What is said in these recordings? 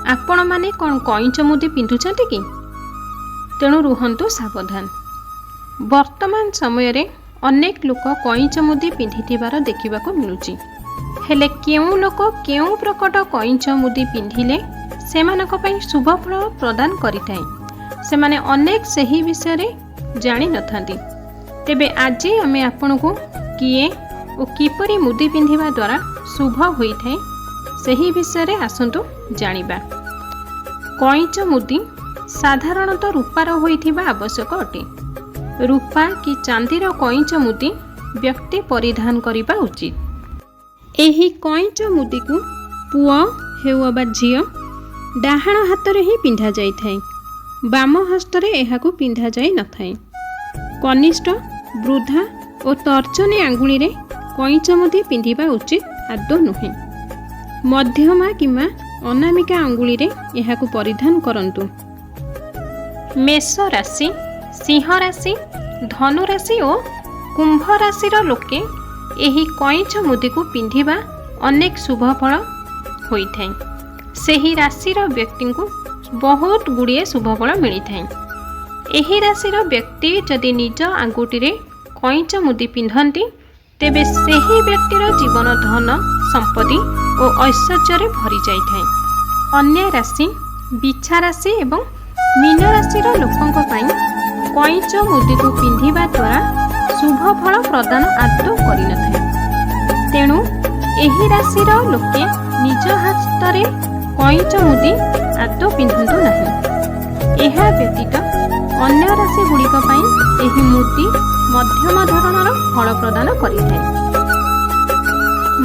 आपण माने कौन कईच मुदी पिंधुछंती कि? तेणु रुहंतु सावधान। वर्तमान समय रे अनेक लोक कईच मुदी पिंधिथिबार देखिबाको मिलुची। हेले केउ लोक केउ प्रकट कईच मुदी पिंधिले सेमानक पई शुभ फल प्रदान करिथाय। सेमाने अनेक सही विषय रे जानि नथांती। तेबे आज आमे आपनको किए ओ किपरि मुदी पिंधिबा द्वारा शुभ होइथाय सही विषय रे आसंतु जानिबा। कईच मुदी साधारणतः रूपार होइथिबा आवश्यक अटे। रूपा कि चांदीर कईच मुदी व्यक्ति परिधान करिबा उचित। एही कईच मुदी को पुआ हेउ बा झियो डाहाण हाथ रे ही पिंधा जाई थाए। बाम हस्त रे एहाकू पिंधा जाई न थाए। कनिष्ठ वृद्धा और तर्जनी आंगुली रे कईच मुदी पिंधिबा उचित आदौ नुहे। मध्यमा किमा अनामिका आंगुली रे एहाकू परिधान करंतु। मेष राशि, सिंह राशि, धनु राशि और कुंभ राशि लोके एही कईच मुदी को पिंधिबा अनेक शुभ फल होइथाय। सेही राशि व्यक्ति को बहुत गुड़िए शुभ फल मिलिथाय। एही राशि व्यक्ति जदि निज आंगुठी रे कईच मुदी पिंधती तेबे सेही व्यक्तिर जीवन धन संपत्ति और ऐश्वर्य भरी जाइथाय। अन्य राशि बिछा राशि एवं मीन राशि लोकंक पई कईच मुदी को पिंधिबा द्वारा शुभ फल प्रदान आदौ करि नथाय। तेणु एही राशि लोके निज हाथ रे कईच मुदी आदौ पिंधंतु नाही। एहा व्यतीत अन्य राशि गुड़िक पई एही मुदी मध्यम धरणर फल प्रदान करिथाय।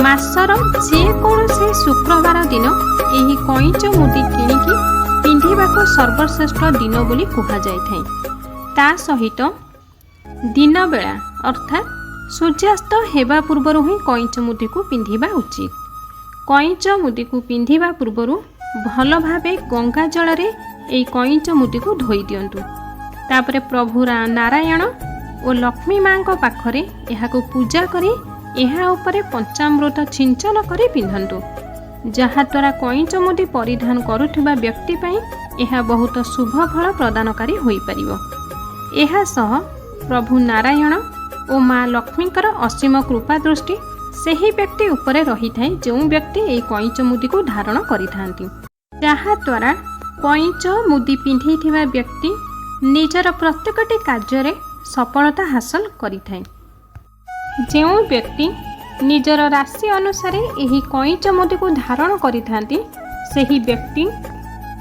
मासर जे कौनसी शुक्रवार दिन एही कईच मुदी किणिकी पिंधिबाको सर्वश्रेष्ठ दिन बोली कहा जाइथाय। ता सहित दिन बेला अर्थात सूर्यास्त हेबा पूर्वरु ही कईच मुदी को पिंधिबा उचित। कईच मुदी को पिंधिबा पूर्वरु भल भावे गंगा जल रे एई कईच मुदी को धोई दियंतु। तापरे प्रभु नारायण और लक्ष्मी माँ को पाखरे एहाको पूजा करी एहा उपरे पंचामृत छिंचन करी पिंधंतु। जहा द्वारा कईच मुदी परिधान करुथिबा व्यक्ति पई एहा बहुत शुभ फल प्रदानकारी होई परिबो। एहा सह प्रभु नारायण और माँ लक्ष्मीकर असीम कृपा दृष्टि सेही व्यक्ति उपरे रही थाए जो व्यक्ति एई कईच मुदी को धारण करिथांती। जहा द्वारा कईच मुदी पिंधिथिबा व्यक्ति निजर प्रत्येकटी कार्य सफलता हासिल करिथाए। जो व्यक्ति निजर राशि अनुसार एही कईच मुदी को धारण करिथांती सेही व्यक्ति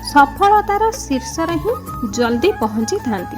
सफलतार शीर्ष रे ही जल्दी पहुंची थांती।